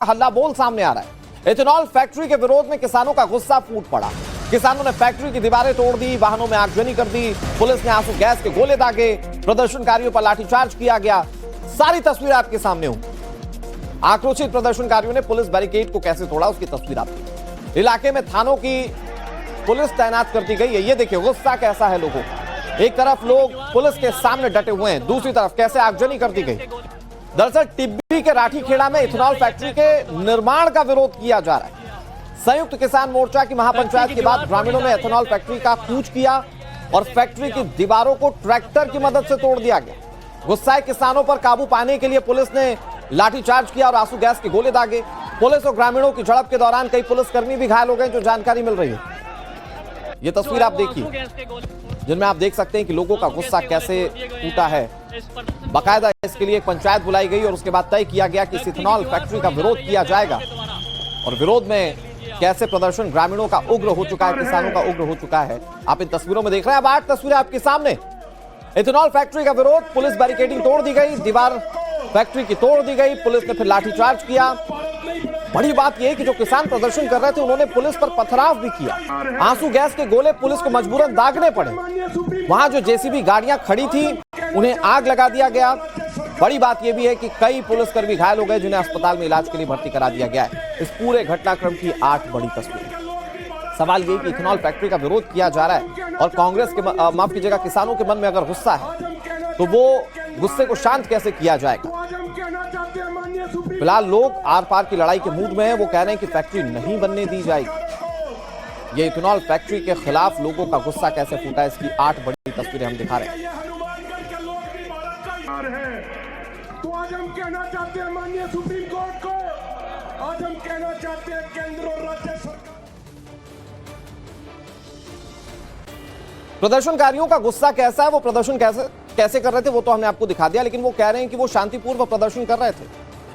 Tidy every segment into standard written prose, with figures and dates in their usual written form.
हल्ला बोल सामने आ रहा है। इथेनॉल फैक्ट्री के विरोध में किसानों का गुस्सा फूट पड़ा। किसानों ने फैक्ट्री की दीवारें तोड़ दी, वाहनों में आगजनी कर दी, पुलिस ने आंसू गैस के गोले दागे, प्रदर्शनकारियों पर लाठीचार्ज किया गया। सारी तस्वीरें आपके सामने होंगी। आक्रोशित प्रदर्शनकारियों ने पुलिस बैरिकेड को कैसे तोड़ा, उसकी तस्वीर आपकी। इलाके में थानों की पुलिस तैनात कर दी गई है। ये देखिए गुस्सा कैसा है लोगों का। एक तरफ लोग पुलिस के सामने डटे हुए हैं, दूसरी तरफ कैसे आगजनी कर दी गई। दरअसल टिब्बी के राठीखेड़ा में इथेनॉल फैक्ट्री के निर्माण का विरोध किया जा रहा है। संयुक्त किसान मोर्चा की महापंचायत के बाद ग्रामीणों ने इथेनॉल फैक्ट्री का कूच किया और फैक्ट्री की दीवारों को ट्रैक्टर की मदद से तोड़ दिया गया। गुस्साए किसानों पर काबू पाने के लिए पुलिस ने लाठीचार्ज किया और आंसू गैस के गोले दागे। पुलिस और ग्रामीणों की झड़प के दौरान कई पुलिसकर्मी भी घायल हो गए, जो जानकारी मिल रही है। ये तस्वीर आप देखिए, जिनमें आप देख सकते हैं कि लोगों का गुस्सा कैसे टूटा है। बाकायदा इसके लिए एक पंचायत बुलाई गई और उसके बाद तय किया गया कि इस इथेनॉल फैक्ट्री का विरोध किया जाएगा। और विरोध में कैसे प्रदर्शन ग्रामीणों का उग्र हो चुका है, किसानों का उग्र हो चुका है, आप इन तस्वीरों में देख रहे हैं। अब 8 तस्वीरें आपके सामने। इथेनॉल फैक्ट्री का विरोध, पुलिस बैरिकेडिंग तोड़ दी गई, दीवार फैक्ट्री की तोड़ दी गई, पुलिस ने फिर लाठीचार्ज किया। बड़ी बात यह कि जो किसान प्रदर्शन कर रहे थे उन्होंने पुलिस पर पथराव भी किया। आंसू गैस के गोले पुलिस को मजबूरन दागने पड़े। वहां जो जेसीबी गाड़ियां खड़ी थी उन्हें आग लगा दिया गया। बड़ी बात यह भी है कि कई पुलिसकर्मी घायल हो गए, जिन्हें अस्पताल में इलाज के लिए भर्ती करा दिया गया है। इस पूरे घटनाक्रम की 8 बड़ी तस्वीरें। सवाल यह कि इथेनॉल फैक्ट्री का विरोध किया जा रहा है और कांग्रेस के माफ कीजिएगा किसानों के मन में अगर गुस्सा है तो वो गुस्से को शांत कैसे किया जाएगा। फिलहाल लोग आर पार की लड़ाई के मूड में हैं। वो कह रहे हैं कि फैक्ट्री नहीं बनने दी जाएगी। ये इथेनॉल फैक्ट्री के खिलाफ लोगों का गुस्सा कैसे फूटा, इसकी 8 बड़ी तस्वीरें हम दिखा रहे हैं। तो आज हम कहना चाहते हैं माननीय सुप्रीम कोर्ट को, आज हम कहना चाहते हैं केंद्र और राज्य सरकार। प्रदर्शनकारियों का गुस्सा कैसा है, वो प्रदर्शन कैसे कर रहे थे वो तो हमने आपको दिखा दिया, लेकिन वो कह रहे हैं कि वो शांतिपूर्वक प्रदर्शन कर रहे थे,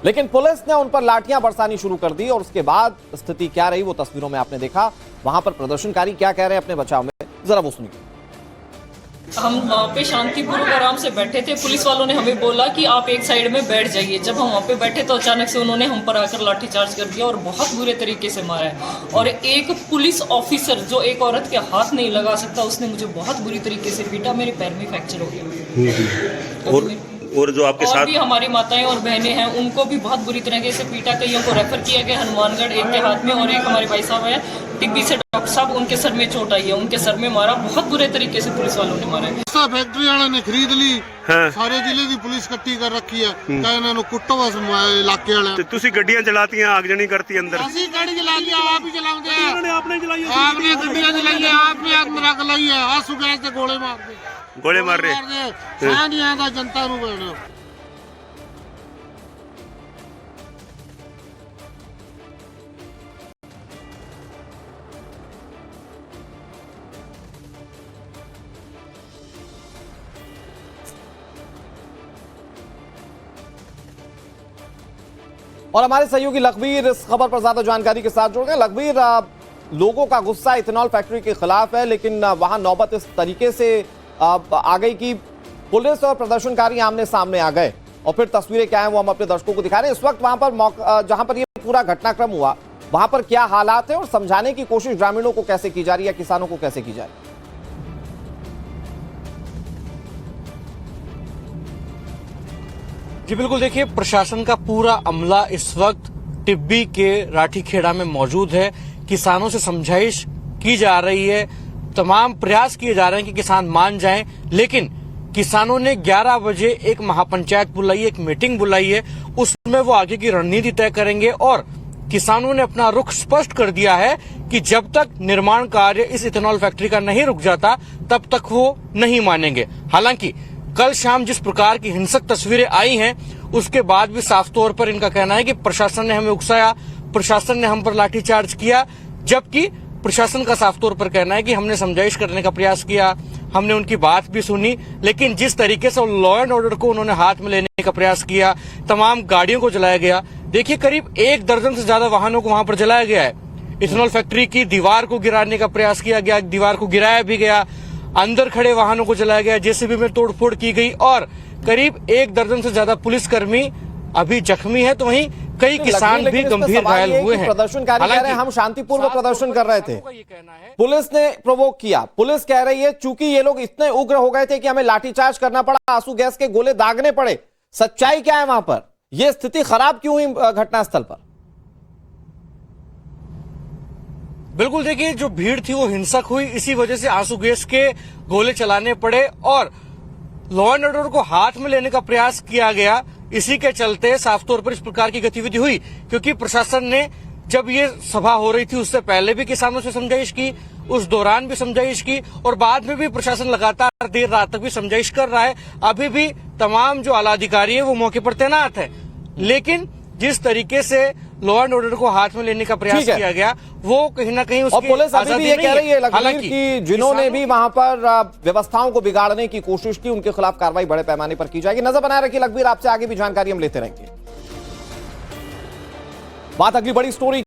लेकिन पुलिस ने उन पर लाठियां बरसानी शुरू कर दी। और उसके बाद स्थिति क्या रही वो तस्वीरों में आपने देखा। वहां पर प्रदर्शनकारी क्या कह रहे हैं अपने बचाव में, जरा वो सुनिए। हम वहाँ पे शांतिपूर्वक आराम से बैठे थे। पुलिस वालों ने हमें बोला कि आप एक साइड में बैठ जाइए। जब हम वहाँ पे बैठे तो अचानक से उन्होंने हम पर आकर लाठीचार्ज कर दिया और बहुत बुरे तरीके से मारा है। और एक पुलिस ऑफिसर जो एक औरत के हाथ नहीं लगा सकता, उसने मुझे बहुत बुरी तरीके से पीटा। मेरे पैर में फ्रैक्चर हो गया। और जो आपके साथ भी हमारी माताएं और बहनें हैं उनको भी बहुत बुरी तरीके से पीटा। कईयों को रेफर किया गया हनुमानगढ़, एक के हाथ में और एक हमारे भाई साहब है टिब्बी से, डॉक्टर साहब उनके सर में चोट आई है, उनके सर में मारा, बहुत बुरे तरीके से पुलिस वालों ने मारा है। फैक्ट्री वाले ने खरीद ली। हाँ। सारे जिले की पुलिस इकट्ठी कर रखी है। इन्होंने कुट्टो बस इलाके वाले ਤੁਸੀਂ ਗੱਡੀਆਂ ਚਲਾਤੀਆਂ, ਆਗਜਣੀ ਕਰਤੀ ਅੰਦਰ। ਅਸੀਂ गाड़ी चला दी, आप ही चलाते हैं। आपने गड्डियां चलाई है, आपने आग में रख लाई है। आंसू गैस से गोले मार दे, गोले मार रहे नहीं आता जनता नु कहना। और हमारे सहयोगी लखबीर इस खबर पर ज्यादा जानकारी के साथ जुड़ गए। लखबीर, लोगों का गुस्सा इथेनॉल फैक्ट्री के खिलाफ है, लेकिन वहां नौबत इस तरीके से आ गई कि पुलिस और प्रदर्शनकारी आमने सामने आ गए। और फिर तस्वीरें क्या है वो हम अपने दर्शकों को दिखा रहे हैं। इस वक्त वहां पर जहां पर ये पूरा घटनाक्रम हुआ वहां पर क्या हालात है और समझाने की कोशिश ग्रामीणों को कैसे की जा रही है, किसानों को कैसे की जा रही है? जी बिल्कुल, देखिए प्रशासन का पूरा अमला इस वक्त टिब्बी के राठीखेड़ा में मौजूद है। किसानों से समझाइश की जा रही है, तमाम प्रयास किए जा रहे हैं कि किसान मान जाएं, लेकिन किसानों ने 11 बजे एक महापंचायत बुलाई है, एक मीटिंग बुलाई है, उसमें वो आगे की रणनीति तय करेंगे। और किसानों ने अपना रुख स्पष्ट कर दिया है कि जब तक निर्माण कार्य इस इथेनॉल फैक्ट्री का नहीं रुक जाता तब तक वो नहीं मानेंगे। हालांकि कल शाम जिस प्रकार की हिंसक तस्वीरें आई हैं उसके बाद भी साफ तौर पर इनका कहना है कि प्रशासन ने हमें उकसाया, प्रशासन ने हम पर लाठीचार्ज किया, जबकि प्रशासन का साफ तौर पर कहना है कि हमने समझाइश करने का प्रयास किया, हमने उनकी बात भी सुनी, लेकिन जिस तरीके से लॉ एंड ऑर्डर को उन्होंने हाथ में लेने का प्रयास किया, तमाम गाड़ियों को जलाया गया। देखिए करीब 1 दर्जन से ज्यादा वाहनों को वहां पर जलाया गया है। इथेनॉल फैक्ट्री की दीवार को गिराने का प्रयास किया गया, दीवार को गिराया भी गया, अंदर खड़े वाहनों को जलाया गया, जेसीबी में तोड़फोड़ की गई और करीब 1 दर्जन से ज्यादा पुलिसकर्मी अभी जख्मी है। तो वहीं कई किसान भी लेकिन इसमें गंभीर सवाल घायल ये है हुए कि हैं। प्रदर्शनकारी कह रहे हैं हालांकि हम शांतिपूर्वक प्रदर्शन कर रहे थे, ये कहना है पुलिस ने प्रोवोक किया। पुलिस कह रही है चूंकि ये लोग इतने उग्र हो गए थे कि हमें लाठीचार्ज करना पड़ा, आंसू गैस के गोले दागने पड़े। सच्चाई क्या है वहां पर? यह स्थिति खराब क्यों हुई घटनास्थल पर? बिल्कुल, देखिए जो भीड़ थी वो हिंसक हुई, इसी वजह से आंसू गैस के गोले चलाने पड़े और लॉ एंड ऑर्डर को हाथ में लेने का प्रयास किया गया। इसी के चलते साफ तौर पर इस प्रकार की गतिविधि हुई, क्योंकि प्रशासन ने जब ये सभा हो रही थी उससे पहले भी किसानों से समझाइश की, उस दौरान भी समझाइश की और बाद में भी प्रशासन लगातार देर रात तक भी समझाइश कर रहा है। अभी भी तमाम जो आला अधिकारी है वो मौके पर तैनात है, लेकिन जिस तरीके से लॉ एंड ऑर्डर को हाथ में लेने का प्रयास किया गया वो कहीं ना कहीं और उसकी पुलिस अभी भी ये कह रही है लखनऊ हालांकि की जिन्होंने भी वहां पर व्यवस्थाओं को बिगाड़ने की कोशिश की उनके खिलाफ कार्रवाई बड़े पैमाने पर की जाएगी। नजर बनाए रखिए लखबीर, आपसे आगे भी जानकारी हम लेते रहेंगे। बात अगली बड़ी स्टोरी